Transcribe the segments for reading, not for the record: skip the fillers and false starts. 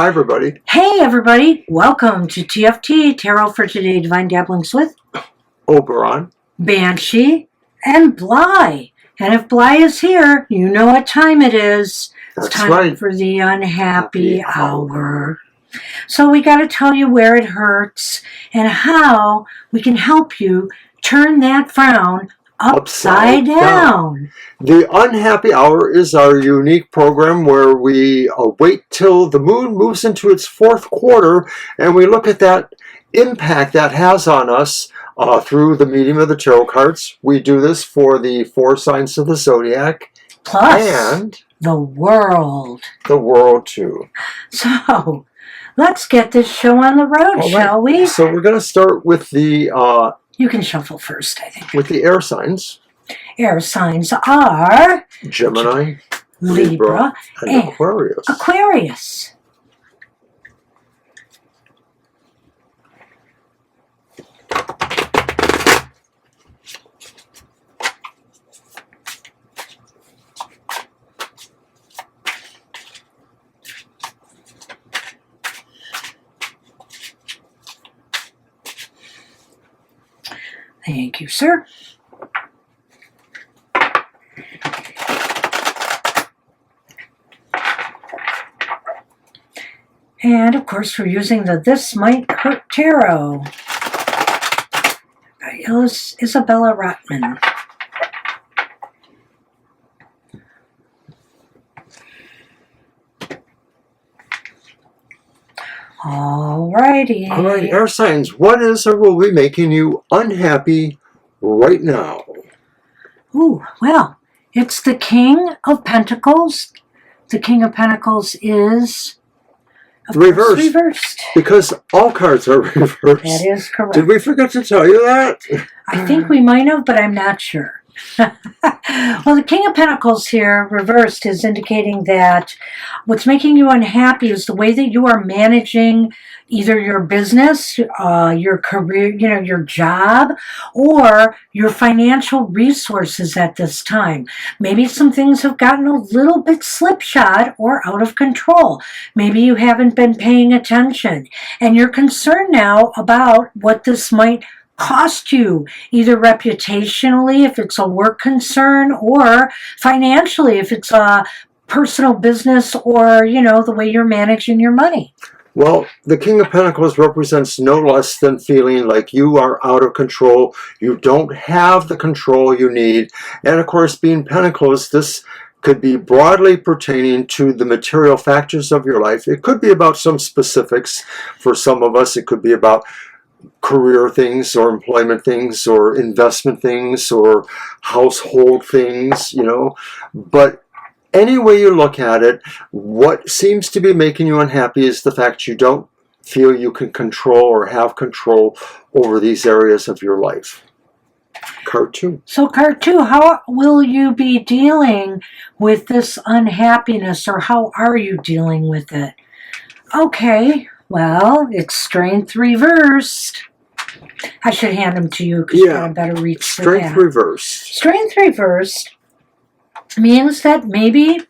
Hi, everybody. Hey, everybody. Welcome to TFT, Tarot for Today, Divine Dabblings with Oberon. Banshee and Bly. And if Bly is here, you know what time it is. That's it's time right. for the Unhappy Happy Hour. So we got to tell you where it hurts and how we can help you turn that frown upside down. The Unhappy Hour is our unique program where we wait till the moon moves into its fourth quarter and we look at that impact that has on us through the medium of the tarot cards. We do this for the 4 signs of the Zodiac. Plus, and the world. The world, too. So, let's get this show on the road, shall we? So we're going to start with the... you can shuffle first, I think. With the air signs. Air signs are... Gemini, Libra, and Aquarius. Aquarius. Thank you, sir. And, of course, we're using the This Might Hurt Tarot by Isabella Rotman. Alrighty. All right, air signs. What is or will be making you unhappy right now? Ooh, well, it's the King of Pentacles. The King of Pentacles is reversed. Because all cards are reversed. That is correct. Did we forget to tell you that? I think we might have, but I'm not sure. Well, the King of Pentacles here, reversed, is indicating that what's making you unhappy is the way that you are managing either your business, your career, your job, or your financial resources at this time. Maybe some things have gotten a little bit slipshod or out of control. Maybe you haven't been paying attention, and you're concerned now about what this might cost you, either reputationally if it's a work concern, or financially if it's a personal business, or the way you're managing your money. Well, the King of Pentacles represents no less than feeling like you are out of control. You don't have the control you need. And of course, being Pentacles, this could be broadly pertaining to the material factors of your life. It could be about some specifics. For some of us, it could be about career things or employment things or investment things or household things, But any way you look at it, what seems to be making you unhappy is the fact you don't feel you can control or have control over these areas of your life. Card 2. So card 2, how will you be dealing with this unhappiness, or how are you dealing with it? Okay. Well, it's Strength reversed. I should hand them to you because you got a better reach for that. Strength reversed. Strength reversed means that maybe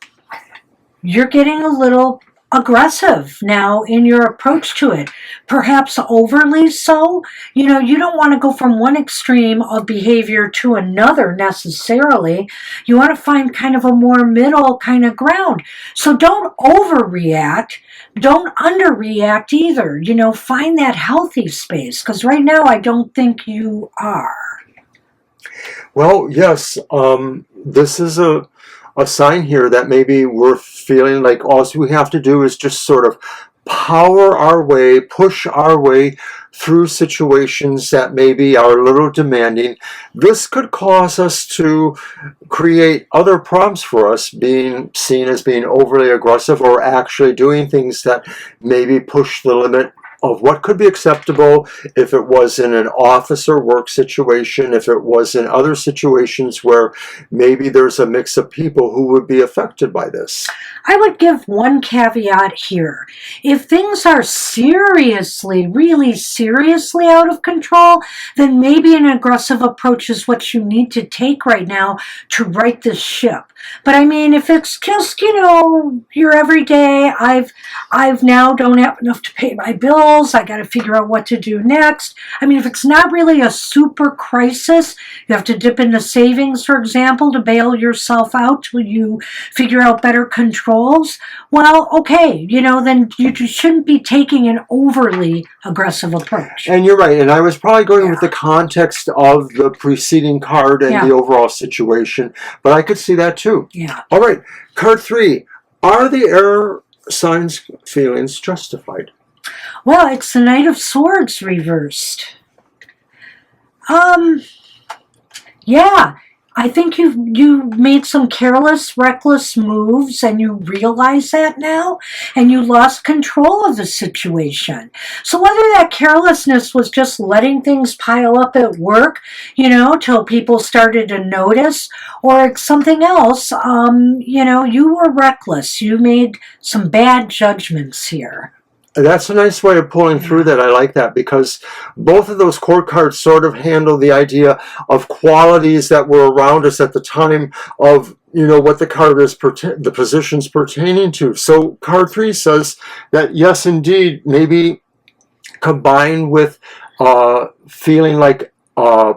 you're getting a little aggressive now in your approach to it. Perhaps overly so. You don't want to go from one extreme of behavior to another necessarily. You want to find kind of a more middle kind of ground. So don't overreact. Don't underreact either. Find that healthy space, because right now I don't think you are. Well, yes, this is a sign here that maybe we're feeling like all we have to do is just sort of power our way, push our way through situations that maybe are a little demanding. This could cause us to create other problems for us, being seen as being overly aggressive or actually doing things that maybe push the limit of what could be acceptable if it was in an office or work situation, if it was in other situations where maybe there's a mix of people who would be affected by this. I would give one caveat here. If things are seriously, really seriously out of control, then maybe an aggressive approach is what you need to take right now to right this ship. But I mean, if it's just, your everyday, I've now don't have enough to pay my bills, I got to figure out what to do next. I mean, if it's not really a super crisis, you have to dip into savings, for example, to bail yourself out till you figure out better controls. Well, okay, then you shouldn't be taking an overly aggressive approach. And you're right. And I was probably going with the context of the preceding card and the overall situation, but I could see that too. Yeah. All right. Card 3. Are the air signs' feelings justified? Well, it's the Knight of Swords reversed. Yeah. I think you made some careless, reckless moves, and you realize that now, and you lost control of the situation. So whether that carelessness was just letting things pile up at work, till people started to notice, or it's something else, you were reckless. You made some bad judgments here. That's a nice way of pulling through that. I like that, because both of those court cards sort of handle the idea of qualities that were around us at the time of, what the card is, the position's pertaining to. So card 3 says that, yes, indeed, maybe combined with feeling like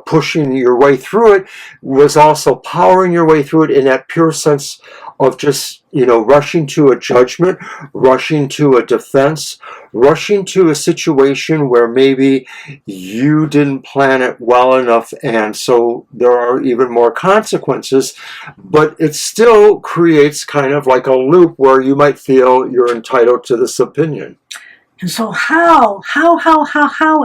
pushing your way through it was also powering your way through it in that pure sense of just, rushing to a judgment, rushing to a defense, rushing to a situation where maybe you didn't plan it well enough, and so there are even more consequences, but it still creates kind of like a loop where you might feel you're entitled to this opinion. And so how,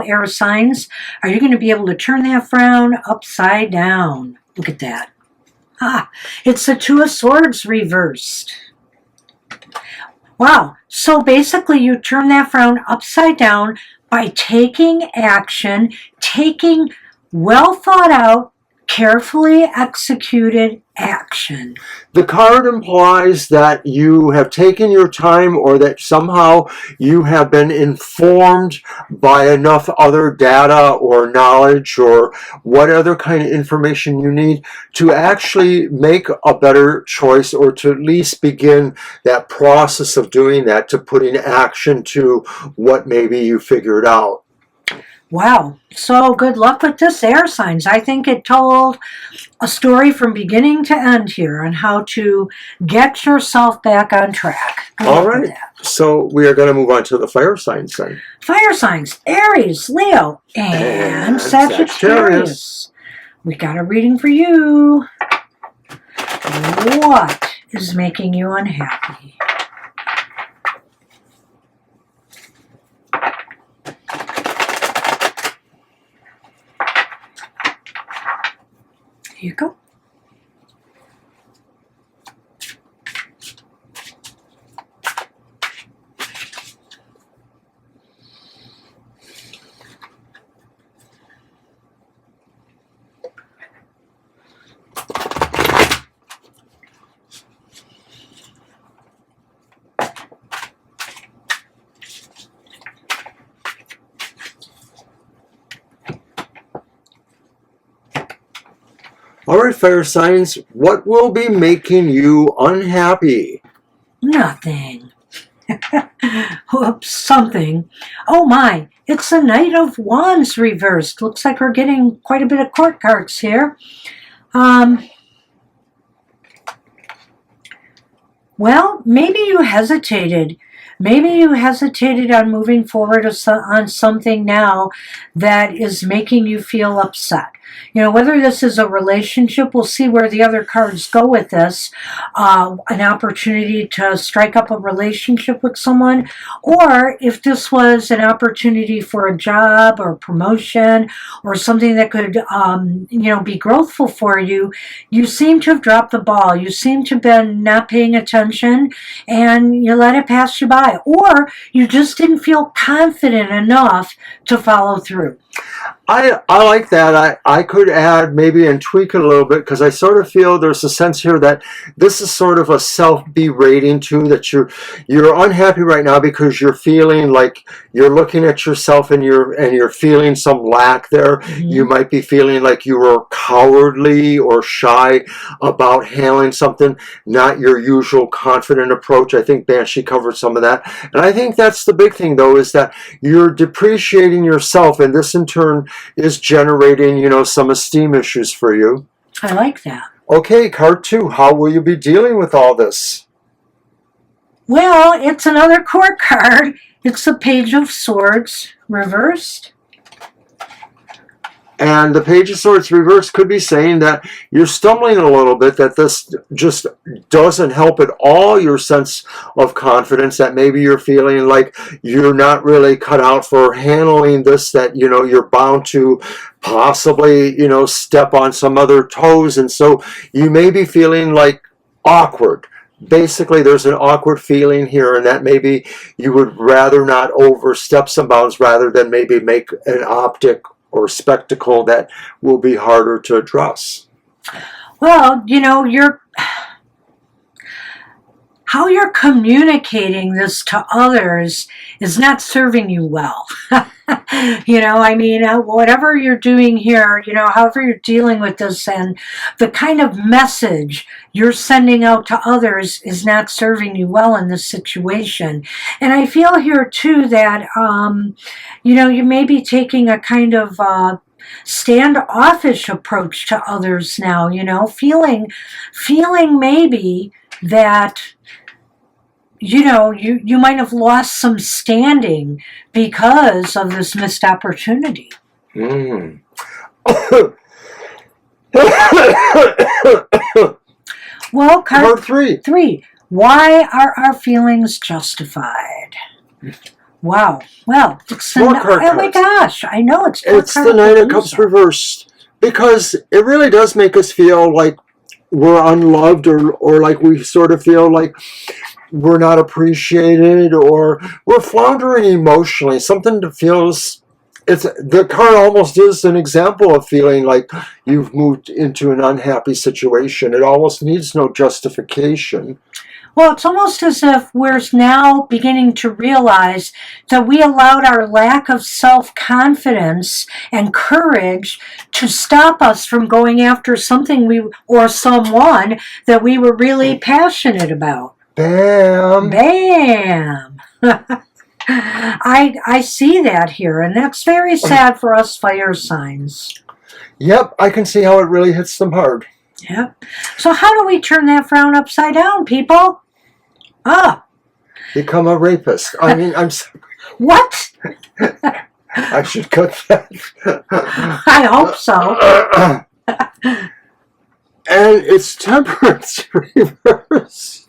air signs, are you going to be able to turn that frown upside down? Look at that. It's the Two of Swords reversed. Wow. So basically you turn that frown upside down by taking action, taking well thought out, carefully executed action. The card implies that you have taken your time, or that somehow you have been informed by enough other data or knowledge or what other kind of information you need to actually make a better choice, or to at least begin that process of doing that, to putting action to what maybe you figured out. Wow. So good luck with this, air signs. I think it told a story from beginning to end here on how to get yourself back on track. All right. So we are going to move on to the fire signs then. Fire signs, Aries, Leo, and Sagittarius. We got a reading for you. What is making you unhappy? Here you go. All right, fire signs, what will be making you unhappy? Nothing. Oops, something. Oh my, it's the Knight of Wands reversed. Looks like we're getting quite a bit of court cards here. Well, maybe you hesitated. Maybe you hesitated on moving forward on something now that is making you feel upset. whether this is a relationship, we'll see where the other cards go with this, an opportunity to strike up a relationship with someone, or if this was an opportunity for a job or promotion or something that could, be growthful for you, you seem to have dropped the ball. You seem to have been not paying attention and you let it pass you by, or you just didn't feel confident enough to follow through. I like that. I could add maybe and tweak it a little bit, because I sort of feel there's a sense here that this is sort of a self-berating too, that you're unhappy right now because you're feeling like you're looking at yourself and you're feeling some lack there. Mm-hmm. You might be feeling like you were cowardly or shy about handling something, not your usual confident approach. I think Banshee covered some of that. And I think that's the big thing though, is that you're depreciating yourself, and this in turn is generating, some esteem issues for you. I like that. Okay, card 2. How will you be dealing with all this? Well, it's another court card. It's the Page of Swords reversed. And the Page of Swords reversed could be saying that you're stumbling a little bit, that this just doesn't help at all your sense of confidence, that maybe you're feeling like you're not really cut out for handling this, that, you're bound to possibly, step on some other toes. And so you may be feeling like awkward. Basically, there's an awkward feeling here, and that maybe you would rather not overstep some bounds rather than maybe make an optic or spectacle that will be harder to address. Well, how you're communicating this to others is not serving you well. Whatever you're doing here, however you're dealing with this, and the kind of message you're sending out to others is not serving you well in this situation. And I feel here too that, you may be taking a kind of standoffish approach to others now, feeling maybe that you might have lost some standing because of this missed opportunity. Well, card 3. Why are our feelings justified? Wow. Well, it's oh my gosh, I know it's the Knight of Cups reversed, because it really does make us feel like we're unloved, or like we sort of feel like we're not appreciated, or we're floundering emotionally. Something that feels, the card almost is an example of feeling like you've moved into an unhappy situation. It almost needs no justification. Well, it's almost as if we're now beginning to realize that we allowed our lack of self-confidence and courage to stop us from going after something or someone that we were really passionate about. Bam! Bam! I see that here, and that's very sad for us fire signs. Yep, I can see how it really hits them hard. Yep. So how do we turn that frown upside down, people? Become a rapist. I mean, I'm sorry. What? I should cut that. I hope so. And it's Temperance reversed.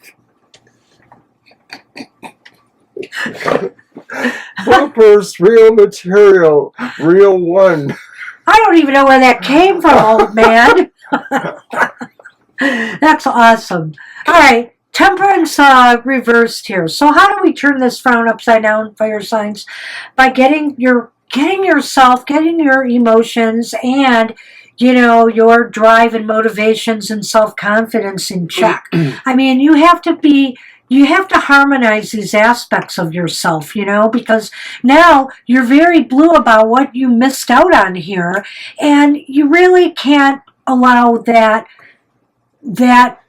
Bumpers, real material, real one. I don't even know where that came from, old man. That's awesome. All right, Temperance reversed here. So how do we turn this frown upside down, fire signs? By getting your emotions and your drive and motivations and self-confidence in check. I mean, you have to harmonize these aspects of yourself, because now you're very blue about what you missed out on here, and you really can't allow that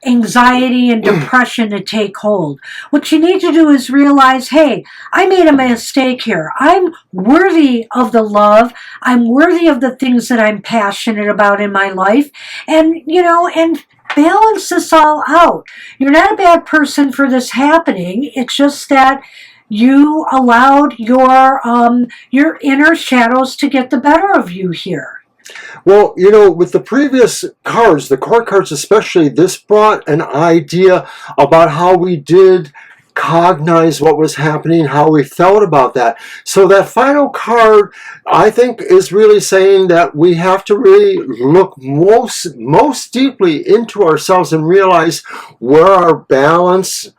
anxiety and depression to take hold. What you need to do is realize, hey, I made a mistake here. I'm worthy of the love. I'm worthy of the things that I'm passionate about in my life. And, and balance this all out. You're not a bad person for this happening. It's just that you allowed your inner shadows to get the better of you here. Well, with the previous cards, the court cards especially, this brought an idea about how we did cognize what was happening, how we felt about that. So that final card, I think, is really saying that we have to really look most deeply into ourselves and realize where our balance,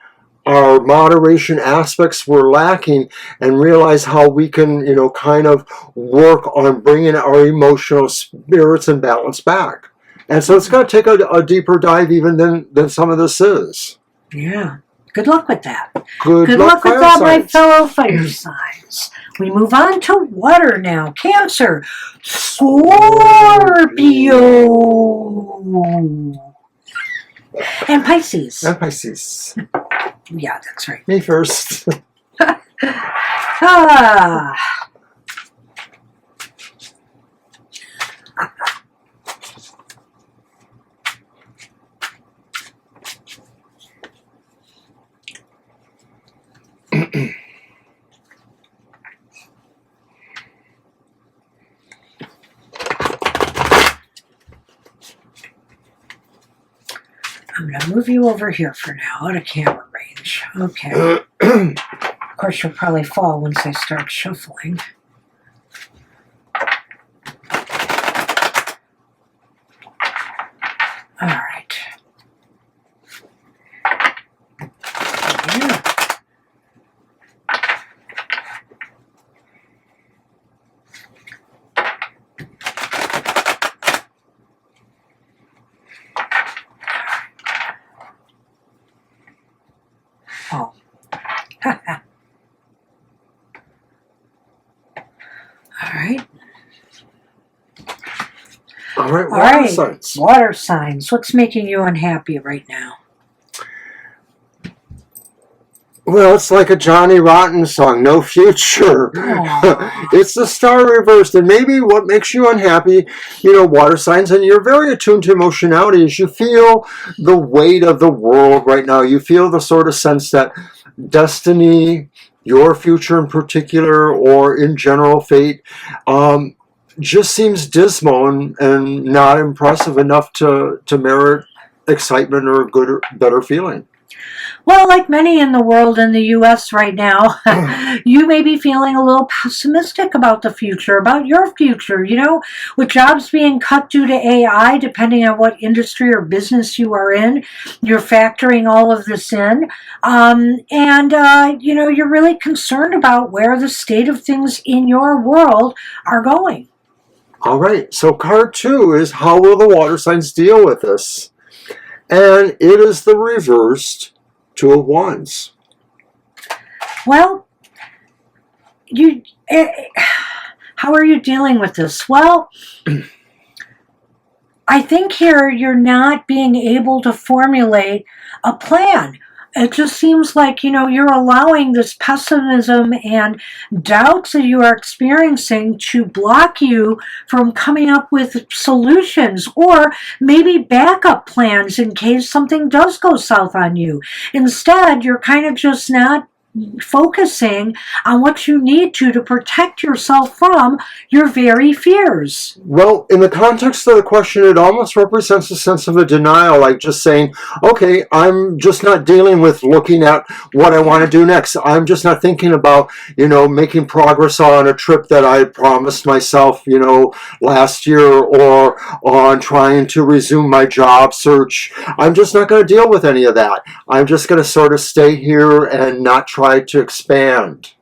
our moderation aspects were lacking, and realize how we can, kind of work on bringing our emotional spirits and balance back. And so it's going to take a deeper dive even than some of this is. Yeah. Good luck with that. Good luck with that, my signs. fellow fire signs. We move on to water now. Cancer. Scorpio. And Pisces. And Pisces. Yeah, that's right. Me first. Ah. I'm going to move you over here for now, out of camera range. Okay. Of course, you'll probably fall once I start shuffling. All right. Yeah. Oh. All right. All right, All water right. signs. Water signs. What's making you unhappy right now? Well, it's like a Johnny Rotten song, no future. Aw. It's the star reversed, and maybe what makes you unhappy, water signs, and you're very attuned to emotionality, is you feel the weight of the world right now. You feel the sort of sense that destiny, your future in particular, or in general fate, just seems dismal and not impressive enough to merit excitement or good or better feeling. Well, like many in the world in the U.S. right now, you may be feeling a little pessimistic about the future, about your future, with jobs being cut due to AI, depending on what industry or business you are in. You're factoring all of this in. You're really concerned about where the state of things in your world are going. All right, so card 2 is how will the water signs deal with this? And it is the reversed Two of Wands. Well, how are you dealing with this? Well, I think here you're not being able to formulate a plan. It just seems like, you're allowing this pessimism and doubts that you are experiencing to block you from coming up with solutions or maybe backup plans in case something does go south on you. Instead, you're kind of just not focusing on what you need to protect yourself from your very fears. Well, in the context of the question, it almost represents a sense of a denial, like just saying, okay, I'm just not dealing with looking at what I want to do next. I'm just not thinking about, making progress on a trip that I promised myself, last year, or on trying to resume my job search. I'm just not going to deal with any of that. I'm just going to sort of stay here and not try to expand.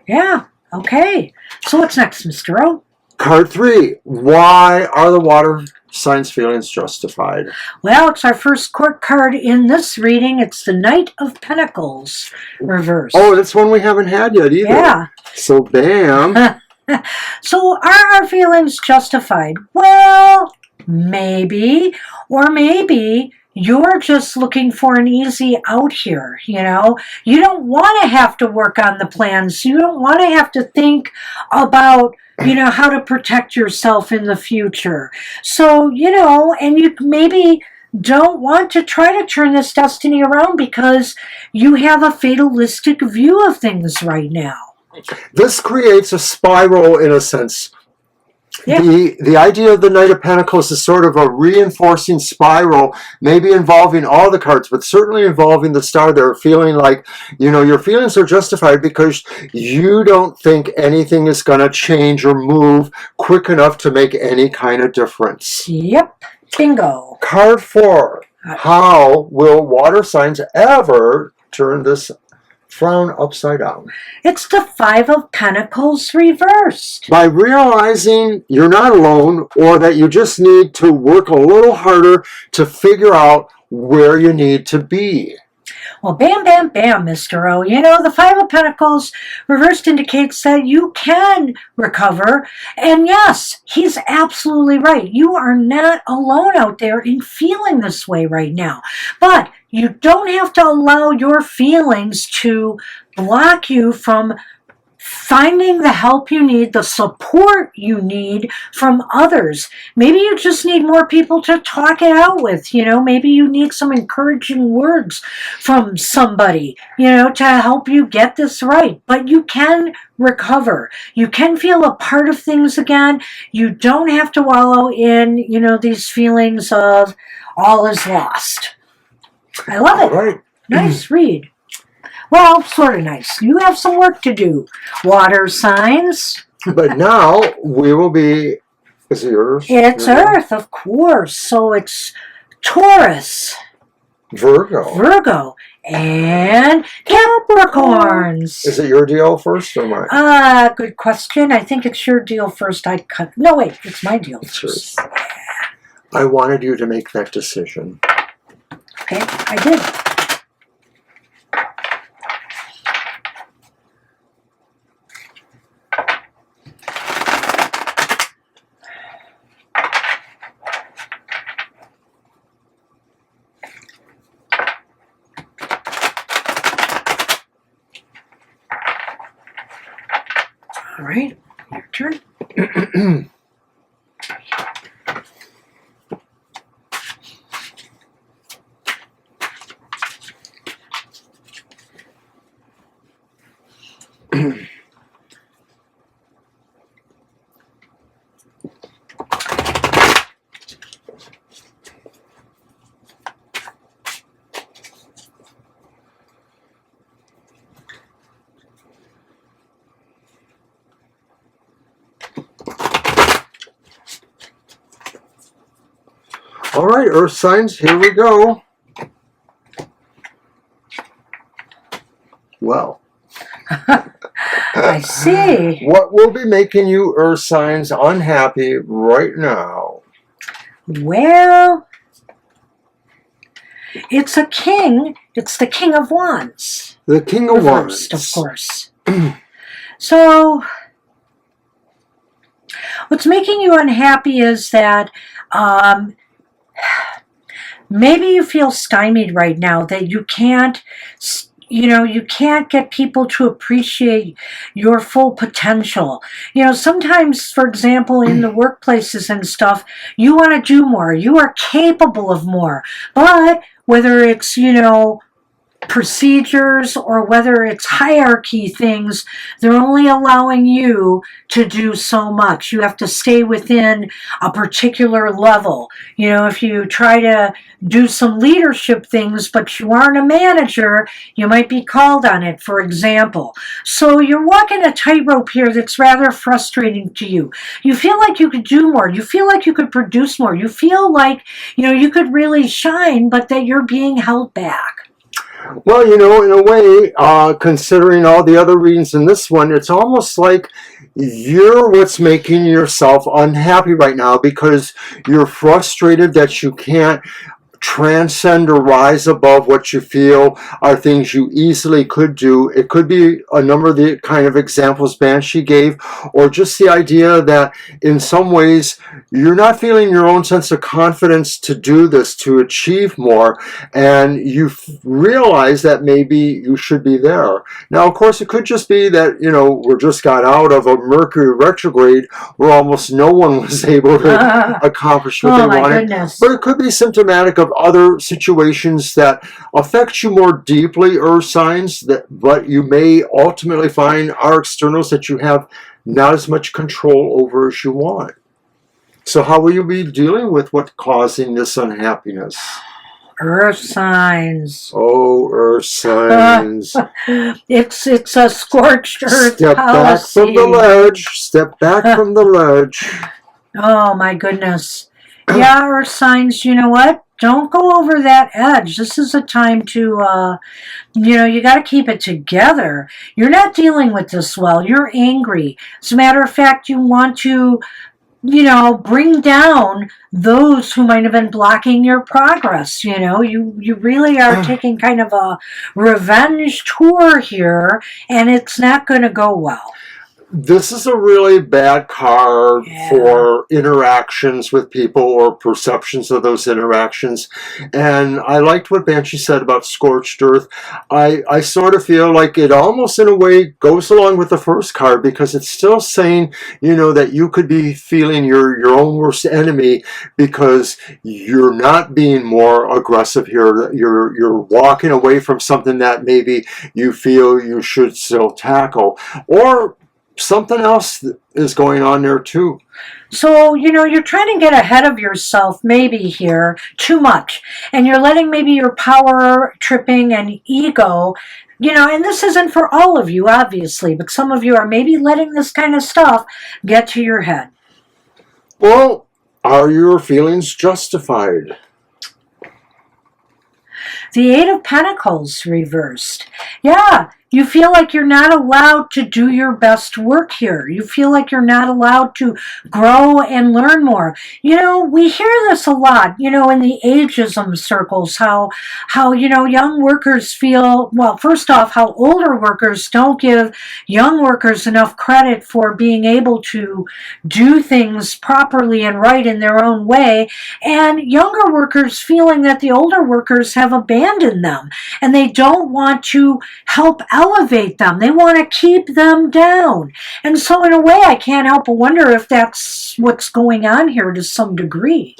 Yeah, okay. So what's next, Mr. O? Card 3. Why are the water signs' feelings justified? Well, it's our first court card in this reading. It's the Knight of Pentacles reversed. Oh, that's one we haven't had yet either. Yeah. So bam. So are our feelings justified? Well, maybe. Or maybe you're just looking for an easy out here, You don't want to have to work on the plans. You don't want to have to think about, how to protect yourself in the future. So, and you maybe don't want to try to turn this destiny around because you have a fatalistic view of things right now. This creates a spiral in a sense. Yeah. The idea of the Knight of Pentacles is sort of a reinforcing spiral, maybe involving all the cards, but certainly involving the Star there, feeling like, your feelings are justified because you don't think anything is going to change or move quick enough to make any kind of difference. Yep. Bingo. Card 4. How will water signs ever turn this frown upside down? It's the Five of Pentacles reversed. By realizing you're not alone, or that you just need to work a little harder to figure out where you need to be. Well, bam, bam, bam, Mr. O. The Five of Pentacles reversed indicates that you can recover. And yes, he's absolutely right. You are not alone out there in feeling this way right now. But you don't have to allow your feelings to block you from finding the help you need, the support you need from others. Maybe you just need more people to talk it out with. Maybe you need some encouraging words from somebody, to help you get this right. But you can recover. You can feel a part of things again. You don't have to wallow in, these feelings of all is lost. I love it. All right. Nice read. Well, sort of nice. You have some work to do. Water signs. But now we will be, is it yours? It's Earth, of course. So it's Taurus, Virgo, and Capricorns. Is it your deal first or mine? Good question. I think it's your deal first. No, wait, it's my deal first. I wanted you to make that decision. Okay, I did. All right, your turn. All right, Earth signs, here we go. Well. I see. What will be making you Earth signs unhappy right now? Well, it's a king. It's the King of Wands. The King of Wands. Reversed, of course. So, what's making you unhappy is that maybe you feel stymied right now, that you can't, you can't get people to appreciate your full potential. Sometimes, for example, in the workplaces and stuff, you want to do more. You are capable of more. But whether it's, procedures or whether it's hierarchy things, they're only allowing you to do so much. You have to stay within a particular level. If you try to do some leadership things but you aren't a manager, you might be called on it, for example. So you're walking a tightrope here that's rather frustrating to you. You feel like you could do more. You feel like you could produce more. You feel like, you could really shine, but that you're being held back. Well, in a way, considering all the other readings in this one, it's almost like you're what's making yourself unhappy right now because you're frustrated that you can't transcend or rise above what you feel are things you easily could do. It could be a number of the kind of examples Banshee gave, or just the idea that in some ways you're not feeling your own sense of confidence to do this, to achieve more, and you realize that maybe you should be there. Now, of course, it could just be that, we just got out of a Mercury retrograde where almost no one was able to accomplish what they wanted. Goodness. But it could be symptomatic of other situations that affect you more deeply, Earth signs, but you may ultimately find are externals that you have not as much control over as you want. So how will you be dealing with what's causing this unhappiness? Earth signs. Oh, earth signs. It's a scorched earth Step back from the policy. ledge. Step back from the ledge. Oh my goodness. Yeah, earth signs, you know what? Don't go over that edge. This is a time to, you got to keep it together. You're not dealing with this well. You're angry. As a matter of fact, you want to, bring down those who might have been blocking your progress. You really are taking kind of a revenge tour here, and it's not going to go well. This is a really bad card Yeah. for interactions with people or perceptions of those interactions. And I liked what Banshee said about scorched earth. I sort of feel like it almost in a way goes along with the first card, because it's still saying, that you could be feeling your own worst enemy because you're not being more aggressive here. You're walking away from something that maybe you feel you should still tackle. Or something else is going on there too. So, you're trying to get ahead of yourself maybe here too much. And you're letting maybe your power tripping and ego, and this isn't for all of you, obviously, but some of you are maybe letting this kind of stuff get to your head. Well, are your feelings justified? The Eight of Pentacles reversed. Yeah, you feel like you're not allowed to do your best work here. You feel like you're not allowed to grow and learn more. We hear this a lot, in the ageism circles, how young workers feel, well, first off, how older workers don't give young workers enough credit for being able to do things properly and right in their own way, and younger workers feeling that the older workers have abandoned them and they don't want to help elevate them. They want to keep them down. And so in a way, I can't help but wonder if that's what's going on here to some degree.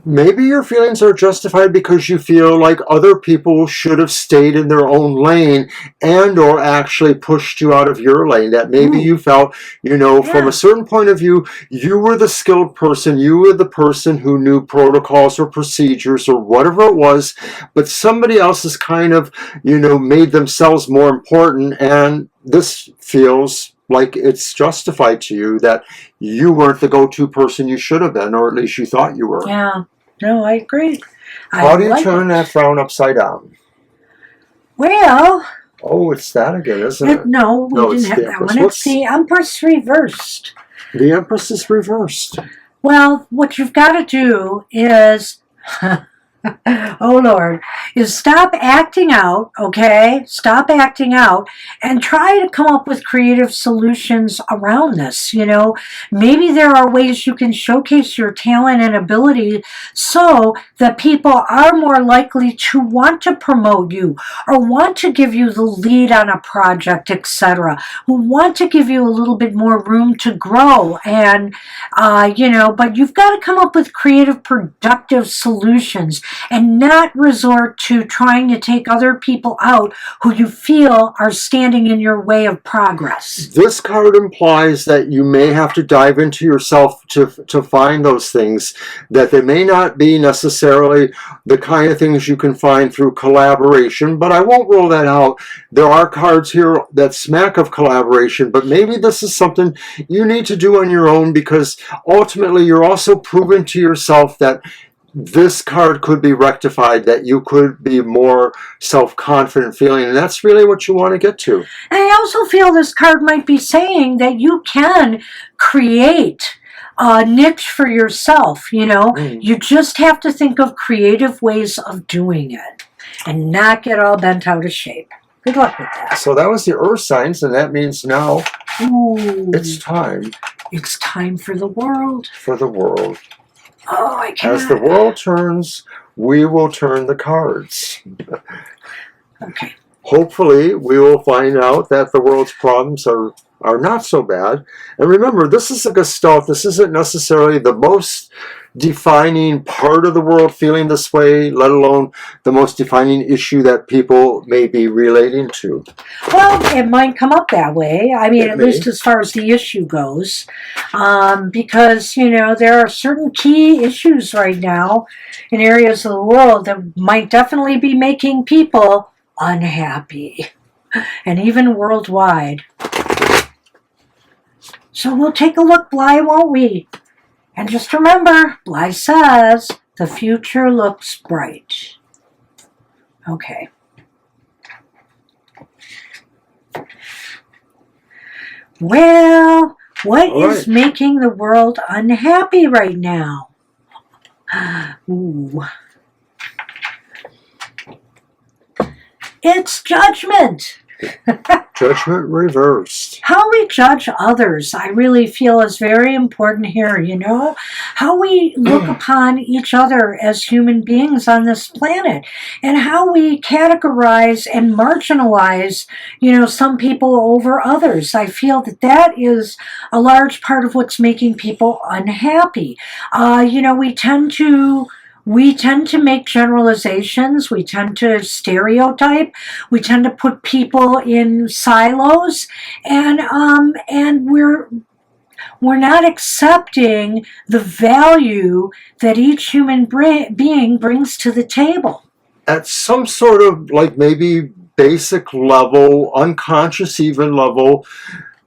Maybe your feelings are justified because you feel like other people should have stayed in their own lane and or actually pushed you out of your lane. That maybe you felt, from a certain point of view, you were the skilled person, you were the person who knew protocols or procedures or whatever it was, but somebody else has kind of, made themselves more important, and this feels like it's justified to you that you weren't the go-to person you should have been, or at least you thought you were. Yeah, no, I agree. How do you turn that frown upside down? Well... Oh, it's that again, isn't it? No, we it's didn't have the that Empress. one. It's the Empress reversed. The Empress is reversed. Well, what you've got to do is... oh Lord, is stop acting out, okay? Stop acting out and try to come up with creative solutions around this, Maybe there are ways you can showcase your talent and ability so that people are more likely to want to promote you or want to give you the lead on a project, etc. Who want to give you a little bit more room to grow and, but you've got to come up with creative, productive solutions and not resort to trying to take other people out who you feel are standing in your way of progress. This card implies that you may have to dive into yourself to find those things, that they may not be necessarily the kind of things you can find through collaboration, but I won't rule that out. There are cards here that smack of collaboration, but maybe this is something you need to do on your own, because ultimately you're also proving to yourself that this card could be rectified, that you could be more self-confident feeling, and that's really what you want to get to. And I also feel this card might be saying that you can create a niche for yourself, You just have to think of creative ways of doing it and not get all bent out of shape. Good luck with that. So that was the earth signs, and that means now it's time. It's time for the world. For the world. Oh, I can't. As the world turns, we will turn the cards. Okay. Hopefully, we will find out that the world's problems are not so bad. And remember, this is a gestalt. This isn't necessarily the most defining part of the world feeling this way, let alone the most defining issue that people may be relating to. Well, it might come up that way. I mean, It at may. least as far as the issue goes. Because, there are certain key issues right now in areas of the world that might definitely be making people unhappy, and even worldwide. So we'll take a look, Bly, won't we? And just remember, Bly says, the future looks bright. Okay. Well, what is making the world unhappy right now? Ooh. It's judgment. Judgment reversed. How we judge others, I really feel, is very important here, How we look upon each other as human beings on this planet, and how we categorize and marginalize, some people over others. I feel that is a large part of what's making people unhappy. We tend to make generalizations. We tend to stereotype. We tend to put people in silos, and we're not accepting the value that each human being brings to the table. At some sort of maybe basic level, unconscious even level,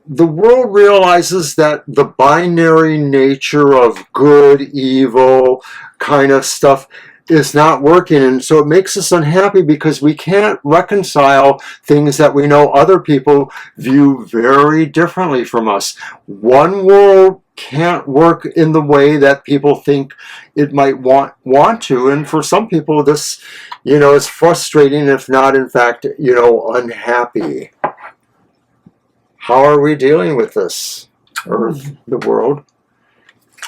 the world realizes that the binary nature of good, evil kind of stuff is not working, and so it makes us unhappy because we can't reconcile things that we know other people view very differently from us. One world can't work in the way that people think it might want to, and for some people this is frustrating, if not in fact unhappy. How are we dealing with this? Earth, the world.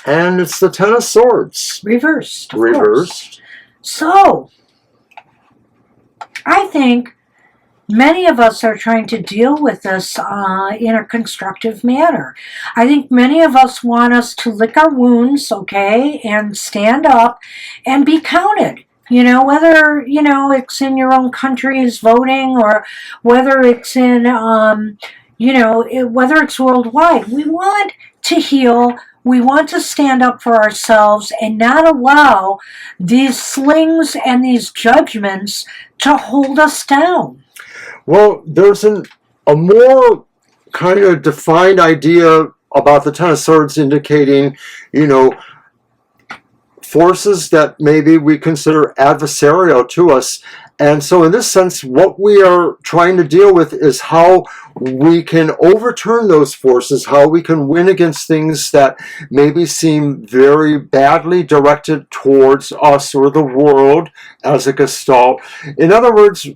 And it's the Ten of Swords. Reversed. Reversed. So, I think many of us are trying to deal with this in a constructive manner. I think many of us want us to lick our wounds, okay, and stand up and be counted. Whether, it's in your own country's voting, or whether it's in whether it's worldwide. We want to heal. We want to stand up for ourselves and not allow these slings and these judgments to hold us down. Well, there's a more kind of defined idea about the Ten of Swords indicating, forces that maybe we consider adversarial to us. And so in this sense, what we are trying to deal with is how we can overturn those forces, how we can win against things that maybe seem very badly directed towards us or the world as a gestalt. In other words,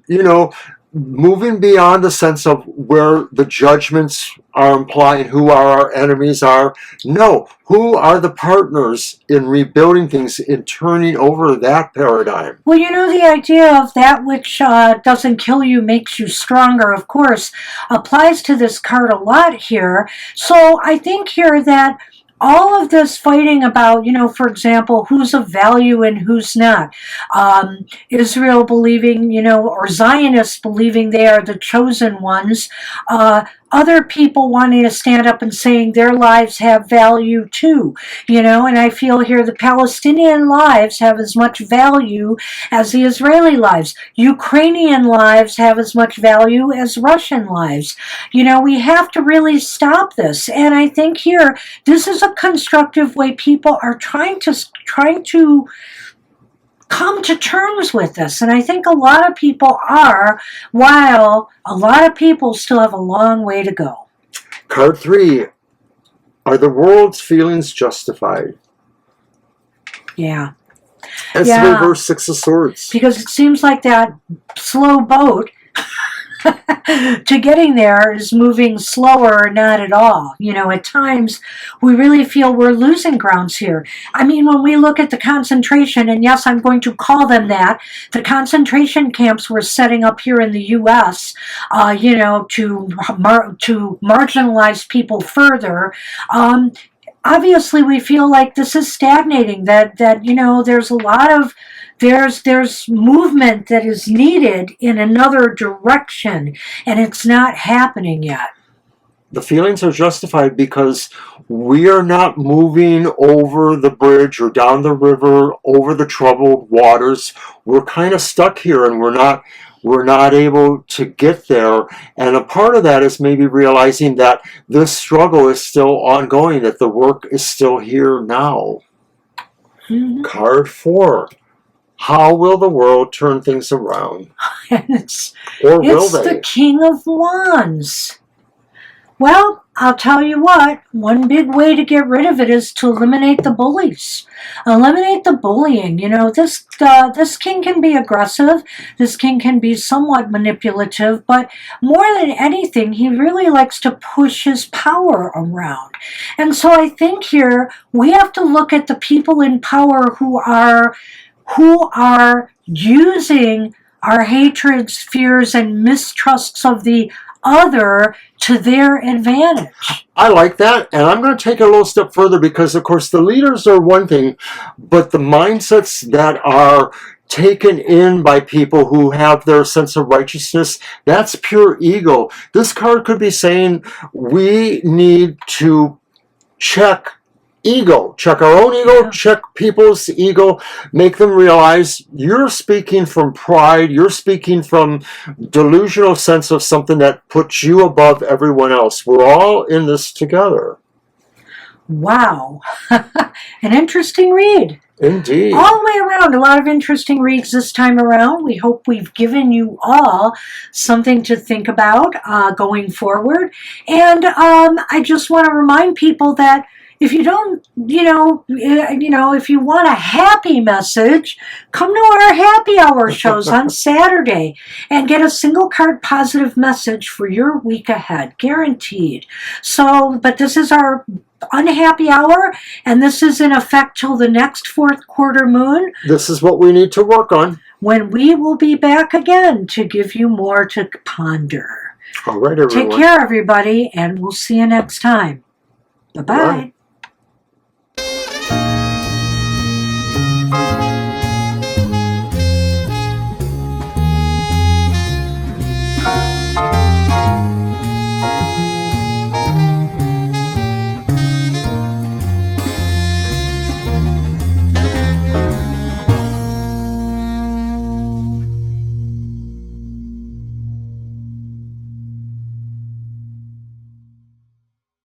moving beyond the sense of where the judgments are implying who our enemies are. No, who are the partners in rebuilding things, in turning over that paradigm? Well, the idea of that which doesn't kill you makes you stronger, of course, applies to this card a lot here. So I think here that all of this fighting about, for example, who's of value and who's not. Israel believing, or Zionists believing they are the chosen ones. Other people wanting to stand up and saying their lives have value too, and I feel here the Palestinian lives have as much value as the Israeli lives. Ukrainian lives have as much value as Russian lives. We have to really stop this. And I think here, this is a constructive way people are trying to come to terms with this. And I think a lot of people are, while a lot of people still have a long way to go. Card 3. Are the world's feelings justified? Yeah. That's the reverse Six of Swords. Because it seems like that slow boat to getting there is moving slower or not at all. At times we really feel we're losing grounds here. I mean, when we look at the concentration, and yes, I'm going to call them that, the concentration camps we're setting up here in the U.S., to marginalize people further, obviously we feel like this is stagnating, that there's a lot of there's movement that is needed in another direction, and it's not happening yet. The feelings are justified because we are not moving over the bridge or down the river over the troubled waters. We're kind of stuck here, and we're not able to get there. And a part of that is maybe realizing that this struggle is still ongoing, that the work is still here now. Mm-hmm. Card 4. How will the world turn things around? It's Or will they? the King of Wands. Well, I'll tell you what, one big way to get rid of it is to eliminate the bullies. Eliminate the bullying. This king can be aggressive. This king can be somewhat manipulative, but more than anything, he really likes to push his power around. And so I think here we have to look at the people in power who are using our hatreds, fears, and mistrusts of the other to their advantage. I like that, and I'm going to take it a little step further because, of course, the leaders are one thing, but the mindsets that are taken in by people who have their sense of righteousness, that's pure ego. This card could be saying we need to check ego, check our own ego, check people's ego, make them realize you're speaking from pride, you're speaking from delusional sense of something that puts you above everyone else. We're all in this together. Wow. An interesting read. Indeed. All the way around, a lot of interesting reads this time around. We hope we've given you all something to think about going forward. And I just want to remind people that if you don't, if you want a happy message, come to our happy hour shows on Saturday and get a single card positive message for your week ahead, guaranteed. So, but this is our unhappy hour, and this is in effect till the next fourth quarter moon. This is what we need to work on. When we will be back again to give you more to ponder. All right, everyone. Take care, everybody, and we'll see you next time. Bye-bye. Bye.